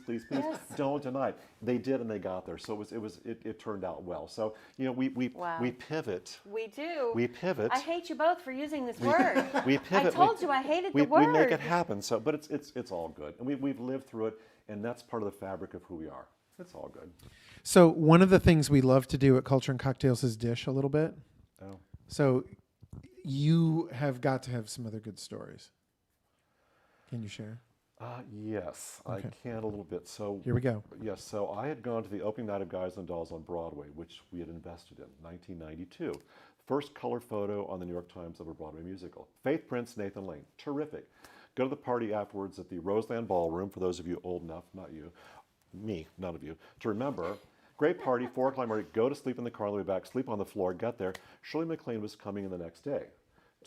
Don't deny it. They did, and they got there. So it turned out well. So we pivot. We do. We pivot. I hate you both for using this word. We pivot. I told you I hated the word. We make it happen. So, but it's all good, and we've lived through it, and that's part of the fabric of who we are. It's all good. So one of the things we love to do at Culture and Cocktails is dish a little bit. Oh. So you have got to have some other good stories. Can you share? Yes, Okay. I can a little bit. So Here we go. Yes, so I had gone to the opening night of Guys and Dolls on Broadway, which we had invested in, 1992. First color photo on the New York Times of a Broadway musical. Faith Prince, Nathan Lane, terrific. Go to the party afterwards at the Roseland Ballroom, for those of you old enough, not you, me, none of you, to remember. Great party, 4 o'clock morning, go to sleep in the car on the way back, sleep on the floor, get there. Shirley MacLaine was coming in the next day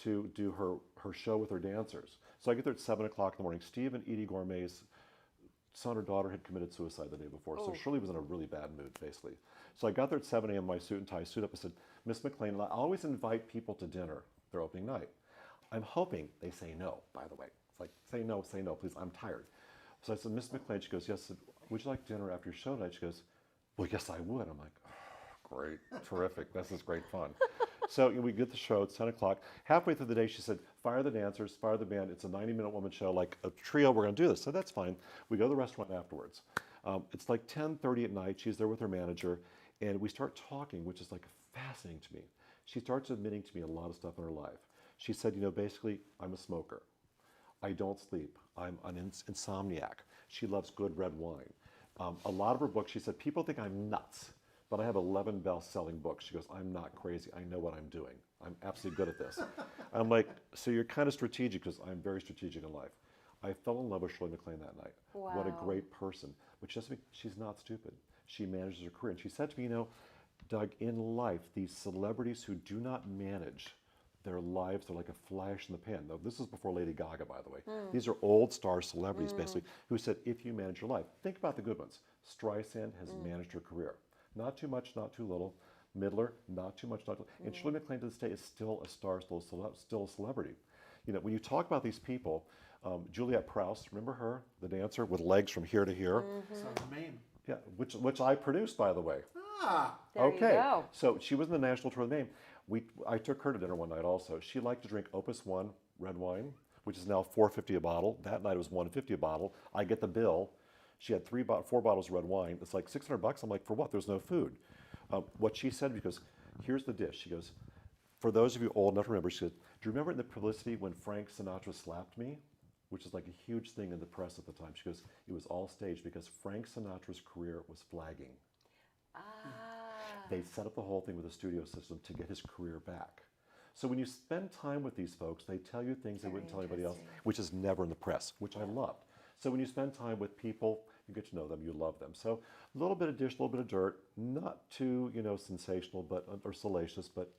to do her show with her dancers. So I get there at 7 o'clock in the morning. Steve and Edie Gourmet's son or daughter had committed suicide the day before, so Shirley was in a really bad mood, basically. So I got there at 7 a.m., my suit and tie, suit up. I said, Miss MacLaine, I always invite people to dinner their opening night. I'm hoping they say no, by the way. It's like, say no, please, I'm tired. So I said, Miss MacLaine, she goes, yes, would you like dinner after your show tonight? She goes, well, yes, I would. I'm like, oh, great, terrific, this is great fun. So we get the show, it's 10 o'clock. Halfway through the day, she said, fire the dancers, fire the band. It's a 90-minute woman show, like a trio, we're gonna do this. So that's fine. We go to the restaurant afterwards. It's like 10:30 at night, she's there with her manager, and we start talking, which is like fascinating to me. She starts admitting to me a lot of stuff in her life. She said, basically, I'm a smoker. I don't sleep. I'm an insomniac. She loves good red wine. A lot of her books, she said, people think I'm nuts, but I have 11 best-selling books. She goes, I'm not crazy. I know what I'm doing. I'm absolutely good at this. I'm like, so you're kind of strategic, because I'm very strategic in life. I fell in love with Shirley MacLaine that night. Wow. What a great person. Which just means she's not stupid. She manages her career. And she said to me, Doug, in life, these celebrities who do not manage their lives, they're like a flash in the pan. Now, this is before Lady Gaga, by the way. These are old star celebrities, basically, who said, if you manage your life, think about the good ones. Streisand has managed her career. Not too much, not too little. Midler, not too much, not too little. And Shirley MacLaine to this day is still a star, still a celebrity. You know, when you talk about these people, Juliette Prowse, remember her, the dancer with legs from here to here? Sounds Maine. Yeah, which I produced, by the way. Ah, There you go. So she was in the national tour of the name. I took her to dinner one night also. She liked to drink Opus One red wine, which is now $4.50 a bottle. That night it was $1.50 a bottle. I get the bill. She had 4 bottles of red wine. It's like $600. I'm like, for what? There's no food. What she said, because here's the dish. She goes, for those of you old enough to remember, she said, do you remember in the publicity when Frank Sinatra slapped me? Which is like a huge thing in the press at the time. She goes, it was all staged because Frank Sinatra's career was flagging. They set up the whole thing with a studio system to get his career back. So when you spend time with these folks, they tell you things they wouldn't tell anybody else, which is never in the press, which I loved. So when you spend time with people, you get to know them, you love them. So a little bit of dish, a little bit of dirt, not too, sensational but or salacious, but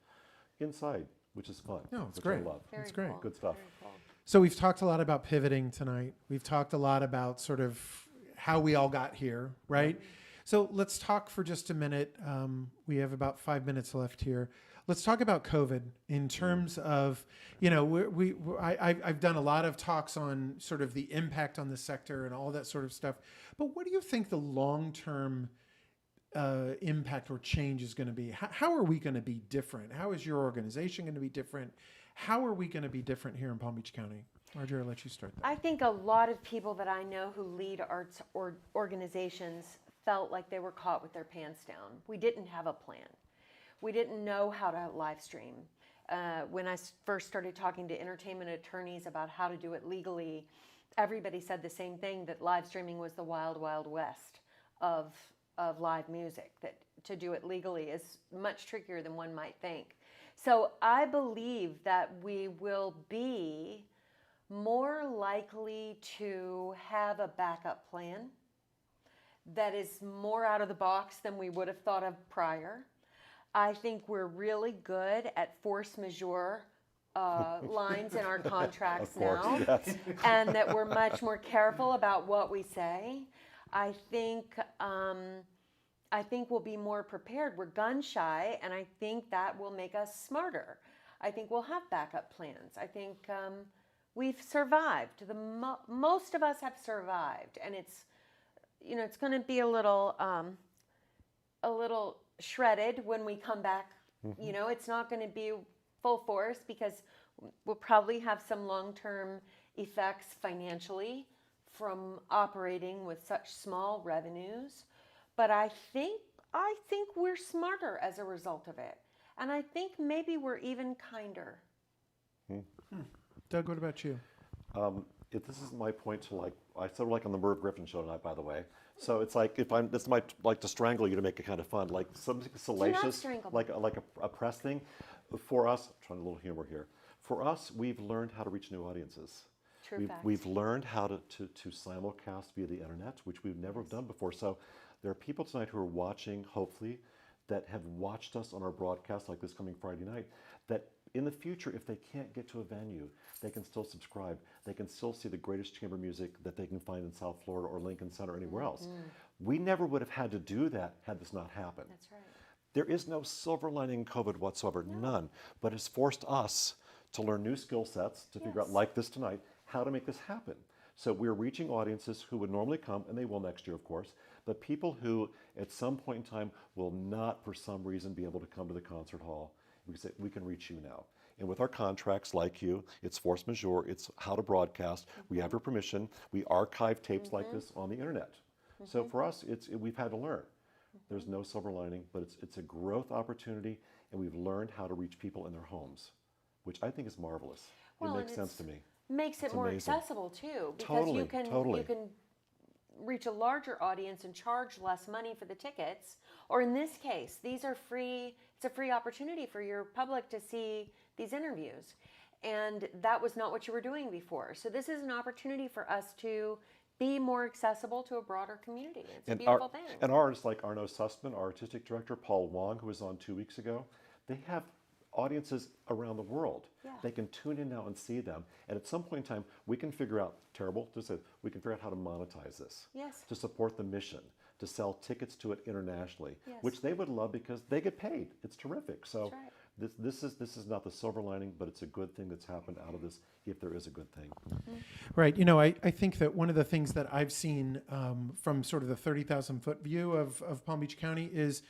inside, which is fun. No, it's which great. I love. It's great. Cool. Good stuff. Very cool. So we've talked a lot about pivoting tonight. We've talked a lot about sort of how we all got here, right? So let's talk for just a minute. We have about 5 minutes left here. Let's talk about COVID in terms of, I've done a lot of talks on sort of the impact on the sector and all that sort of stuff. But what do you think the long-term impact or change is going to be? How are we going to be different? How is your organization going to be different? How are we going to be different here in Palm Beach County? Marjorie, I'll let you start that. I think a lot of people that I know who lead arts organizations felt like they were caught with their pants down. We didn't have a plan. We didn't know how to live stream. When I first started talking to entertainment attorneys about how to do it legally, everybody said the same thing, that live streaming was the wild, wild west of live music, that to do it legally is much trickier than one might think. So I believe that we will be more likely to have a backup plan that is more out of the box than we would have thought of prior. I think we're really good at force majeure lines in our contracts Of course, now, yes. and that we're much more careful about what we say. I think we'll be more prepared. We're gun shy, and I think that will make us smarter. I think we'll have backup plans. I think we've survived. Most of us have survived, and it's going to be a little shredded when we come back. Mm-hmm. It's not going to be full force because we'll probably have some long-term effects financially from operating with such small revenues. But I think we're smarter as a result of it. And I think maybe we're even kinder. Doug, what about you? This is my point to I said on the Merv Griffin show tonight, by the way. So it's like this might like to strangle you to make it kind of fun, like something salacious, like a press thing. For us, I'm trying a little humor here. For us, we've learned how to reach new audiences. We've learned how to simulcast via the internet, which we've never done before. So there are people tonight who are watching, hopefully, that have watched us on our broadcast like this coming Friday night, that in the future, if they can't get to a venue, they can still subscribe. They can still see the greatest chamber music that they can find in South Florida or Lincoln Center or anywhere else. We never would have had to do that had this not happened. That's right. There is no silver lining in COVID whatsoever, none. But it's forced us to learn new skill sets, to figure out, like this tonight, how to make this happen. So we're reaching audiences who would normally come, and they will next year, of course, but people who at some point in time will not, for some reason, be able to come to the concert hall. We can say, we can reach you now. And with our contracts, like you, it's force majeure, it's how to broadcast. We have your permission. We archive tapes like this on the internet. So for us, we've had to learn. There's no silver lining, but it's a growth opportunity, and we've learned how to reach people in their homes, which I think is marvelous. Well, it makes sense to me. Makes it more amazing. accessible too, because you can reach a larger audience and charge less money for the tickets. Or in this case, these are free. It's a free opportunity for your public to see these interviews, and that was not what you were doing before. So this is an opportunity for us to be more accessible to a broader community. It's a And beautiful thing. and artists like Arno Sussman, our artistic director, Paul Wong, who was on 2 weeks ago, they have audiences around the world. Yeah. They can tune in now and see them. And at some point in time, we can figure out, we can figure out how to monetize this. Yes. To support the mission, to sell tickets to it internationally, Yes. which they would love because they get paid. It's terrific. So That's right. this is not the silver lining, but it's a good thing that's happened out of this, if there is a good thing. Right. You know, I think that one of the things that I've seen from sort of the 30,000-foot view of Palm Beach County is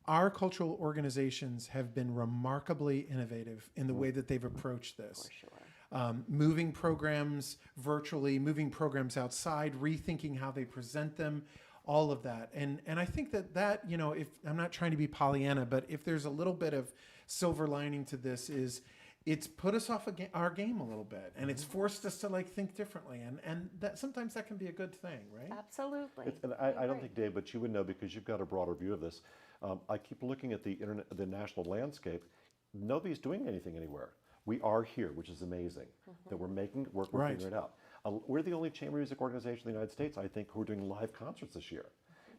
our cultural organizations have been remarkably innovative in the way that they've approached this. For sure. Moving programs virtually, moving programs outside, rethinking how they present them, all of that. And I think that, you know, if I'm not trying to be Pollyanna, but if there's a little bit of silver lining to this is it's put us off our game a little bit, and it's forced us to like think differently, and that sometimes that can be a good thing, right? Absolutely. And I don't agree. think, Dave, but you would know because you've got a broader view of this. I keep looking at the the national landscape. Nobody's doing anything anywhere. We are here, which is amazing. That we're making it work, we're Right. figuring it out. We're the only chamber music organization in the United States, I think, who are doing live concerts this year.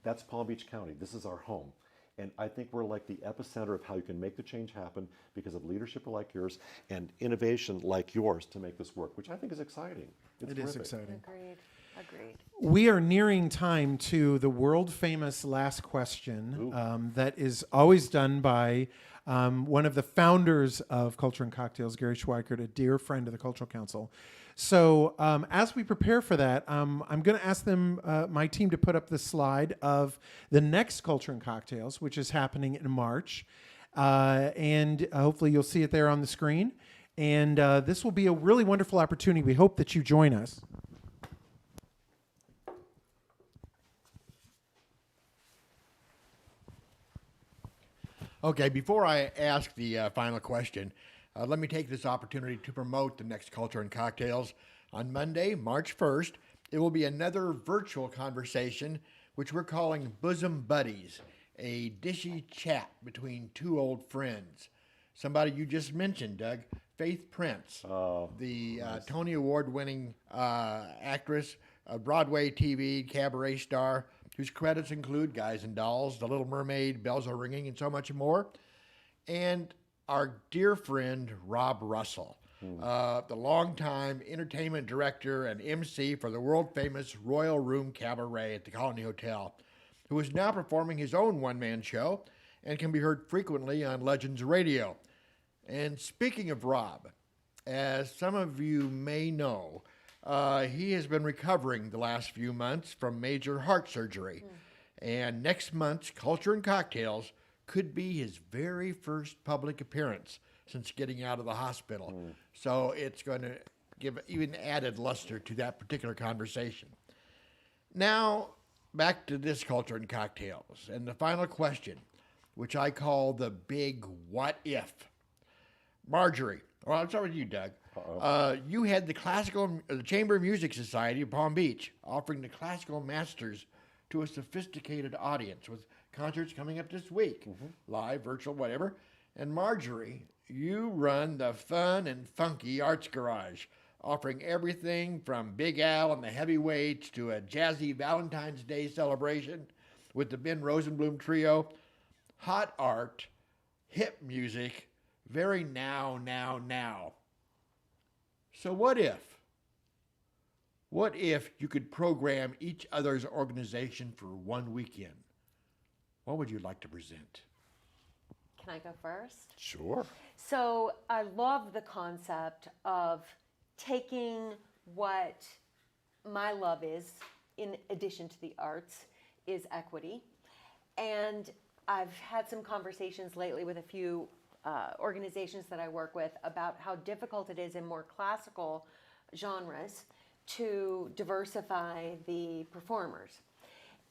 That's Palm Beach County. This is our home. And I think we're like the epicenter of how you can make the change happen because of leadership like yours and innovation like yours to make this work, which I think is exciting. It's It is terrific. exciting. Agreed. Agreed. We are nearing time to the world famous last question that is always done by one of the founders of Culture and Cocktails, Gary Schweikert, a dear friend of the Cultural Council. So as we prepare for that, I'm going to ask them, my team, to put up the slide of the next Culture and Cocktails, which is happening in March. And hopefully you'll see it there on the screen. And this will be a really wonderful opportunity. We hope that you join us. Okay, before I ask the final question, let me take this opportunity to promote the next Culture and Cocktails. On Monday, March 1st, it will be another virtual conversation, which we're calling Bosom Buddies, a dishy chat between two old friends. Somebody you just mentioned, Doug, Faith Prince, the Tony Award-winning actress, a Broadway TV cabaret star, whose credits include Guys and Dolls, The Little Mermaid, Bells Are Ringing, and so much more. And our dear friend, Rob Russell, the longtime entertainment director and MC for the world-famous Royal Room Cabaret at the Colony Hotel, who is now performing his own one-man show and can be heard frequently on Legends Radio. And speaking of Rob, as some of you may know, he has been recovering the last few months from major heart surgery. And next month's Culture and Cocktails could be his very first public appearance since getting out of the hospital. So it's going to give even added luster to that particular conversation. Now, back to this Culture and Cocktails. And the final question, which I call the big what if. Marjorie, well, I'll start with you, Doug. You had the Chamber Music Society of Palm Beach offering the classical masters to a sophisticated audience with concerts coming up this week, live, virtual, whatever. And Marjorie, you run the fun and funky Arts Garage, offering everything from Big Al and the Heavyweights to a jazzy Valentine's Day celebration with the Ben Rosenblum Trio. Hot art, hip music, very now. So what if you could program each other's organization for one weekend? What would you like to present? Can I go first? Sure. So I love the concept of taking what my love is, in addition to the arts, is equity. And I've had some conversations lately with a few organizations that I work with about how difficult it is in more classical genres to diversify the performers.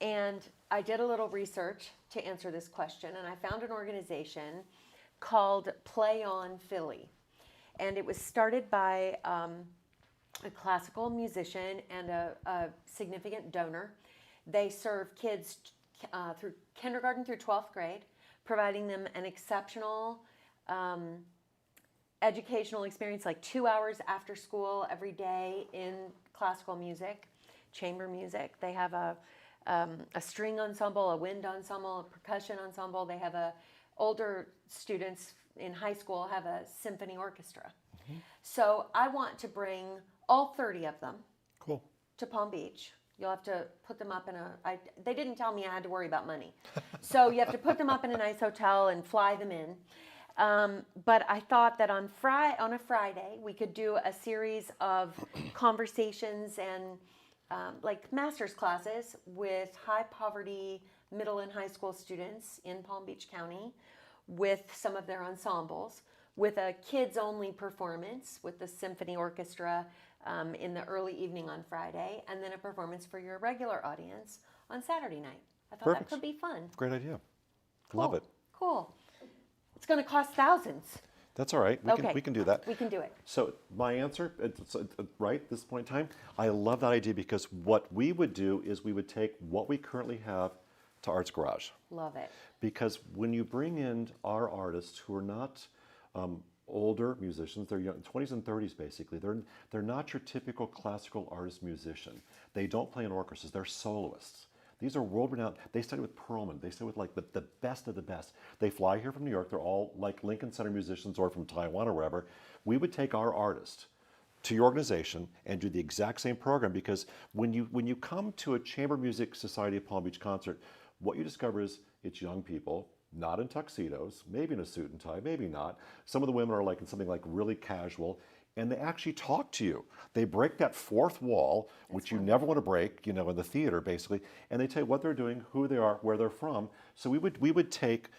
And I did a little research to answer this question, and I found an organization called Play On Philly. And it was started by a classical musician and a significant donor. They serve kids through kindergarten through 12th grade, providing them an exceptional educational experience, like 2 hours after school every day in classical music, chamber music. They have a string ensemble, a wind ensemble, a percussion ensemble. They have older students in high school have a symphony orchestra. So I want to bring all 30 of them Cool. to Palm Beach. You'll have to put them up in they didn't tell me I had to worry about money. So you have to put them up in a nice hotel and fly them in. But I thought that on a Friday, we could do a series of conversations and like master's classes with high poverty middle and high school students in Palm Beach County with some of their ensembles, with a kids-only performance with the symphony orchestra in the early evening on Friday, and then a performance for your regular audience on Saturday night. I thought Perfect. that could be fun. Great idea. Cool. Love it. Cool. It's going to cost thousands. That's all right. We can do that. We can do it. So my answer, it's right at this point in time, I love that idea because what we would do is we would take what we currently have to Arts Garage. Love it. Because when you bring in our artists who are not older musicians, they're young, 20s and 30s basically, they're not your typical classical artist musician. They don't play in orchestras, they're soloists. These are world-renowned. They study with Perlman. They study with like the best of the best. They fly here from New York. They're all like Lincoln Center musicians or from Taiwan or wherever. We would take our artist to your organization and do the exact same program because when you come to a Chamber Music Society of Palm Beach concert, what you discover is it's young people, not in tuxedos, maybe in a suit and tie, maybe not. Some of the women are like in something like really casual. And they actually talk to you. They break that fourth wall, which you never want to break, in the theater, basically. And they tell you what they're doing, who they are, where they're from. So we would take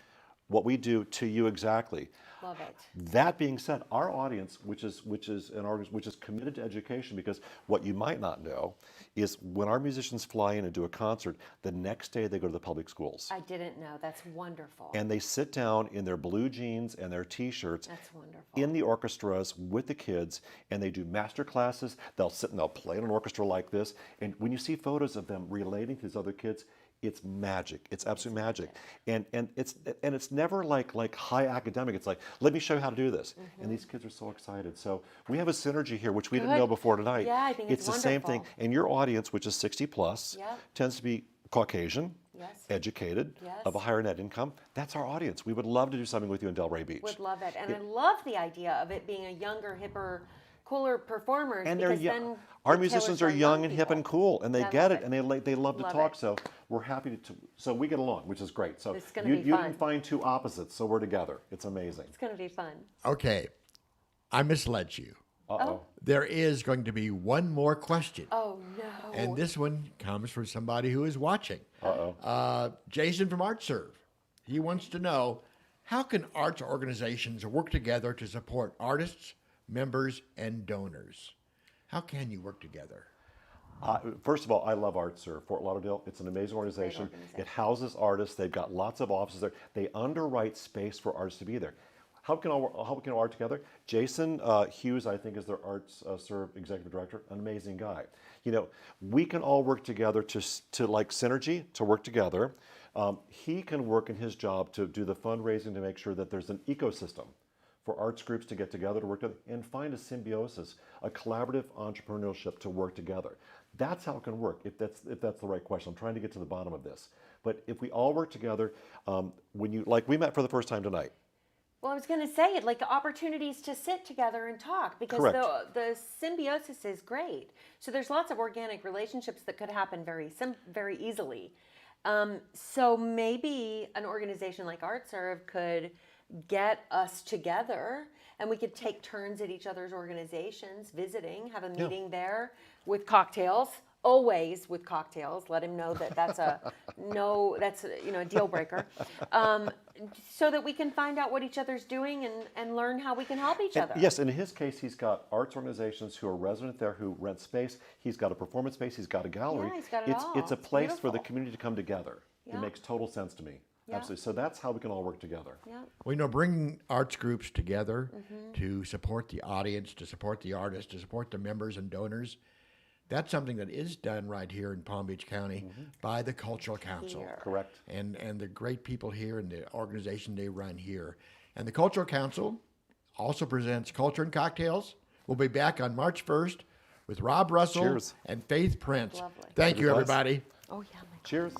what we do to you exactly. Love it. That being said, our audience, which is committed to education, because what you might not know is when our musicians fly in and do a concert, the next day they go to the public schools. I didn't know. That's wonderful. And they sit down in their blue jeans and their t-shirts That's wonderful. in the orchestras with the kids, and they do master classes. They'll sit and they'll play in an orchestra like this. And when you see photos of them relating to these other kids, it's magic. It's absolute magic. And it's never like high academic. It's like, let me show you how to do this. And these kids are so excited. So we have a synergy here, which we didn't know before tonight. Yeah, I think it's the same thing. wonderful. And your audience, which is 60 plus, Yep. tends to be Caucasian, Yes. educated, Yes. of a higher net income. That's our audience. We would love to do something with you in Delray Beach. Would love it. And I love the idea of it being a younger, hipper, cooler performers. And they're because young. then Our it tailors musicians to are our young and hip people. and cool, and they I get love it, and they love to Love talk. it. So we're happy to. So we get along, which is great. So It's gonna you be you fun. didn't find two opposites, so we're together. It's amazing. It's going to be fun. Okay, I misled you. Uh-oh. There is going to be one more question. Oh, no. And this one comes from somebody who is watching. Jason from ArtServe. He wants to know, how can arts organizations work together to support artists, members, and donors? How can you work together? First of all, I love ArtServe, Fort Lauderdale. It's an amazing organization. It houses artists. They've got lots of offices there. They underwrite space for artists to be there. How can we work together? Jason Hughes, I think, is their ArtServe executive director. An amazing guy. We can all work together to like synergy, to work together. He can work in his job to do the fundraising to make sure that there's an ecosystem for arts groups to get together, to work together, and find a symbiosis, a collaborative entrepreneurship to work together. That's how it can work, if that's the right question. I'm trying to get to the bottom of this. But if we all work together, we met for the first time tonight. Well, I was going to say it, like opportunities to sit together and talk, because Correct. the symbiosis is great. So there's lots of organic relationships that could happen very easily. So maybe an organization like ArtServe could get us together, and we could take turns at each other's organizations, visiting, have a meeting there with cocktails. Always with cocktails. Let him know that that's a a deal breaker, so that we can find out what each other's doing and learn how we can help each other. Yes, in his case, he's got arts organizations who are resident there, who rent space. He's got a performance space. He's got a gallery. Yeah, he's got it all. It's a It's place for the beautiful. community to come together. Yeah. It makes total sense to me. Yeah. Absolutely. So that's how we can all work together. Yeah. Well, bringing arts groups together to support the audience, to support the artists, to support the members and donors, that's something that is done right here in Palm Beach County by the Cultural Council. Here. Correct. And the great people here and the organization they run here. And the Cultural Council also presents Culture and Cocktails. We'll be back on March 1st with Rob Russell Cheers. and Faith Prince. Lovely. Thank you, Everybody. everybody. Oh, yeah. Cheers.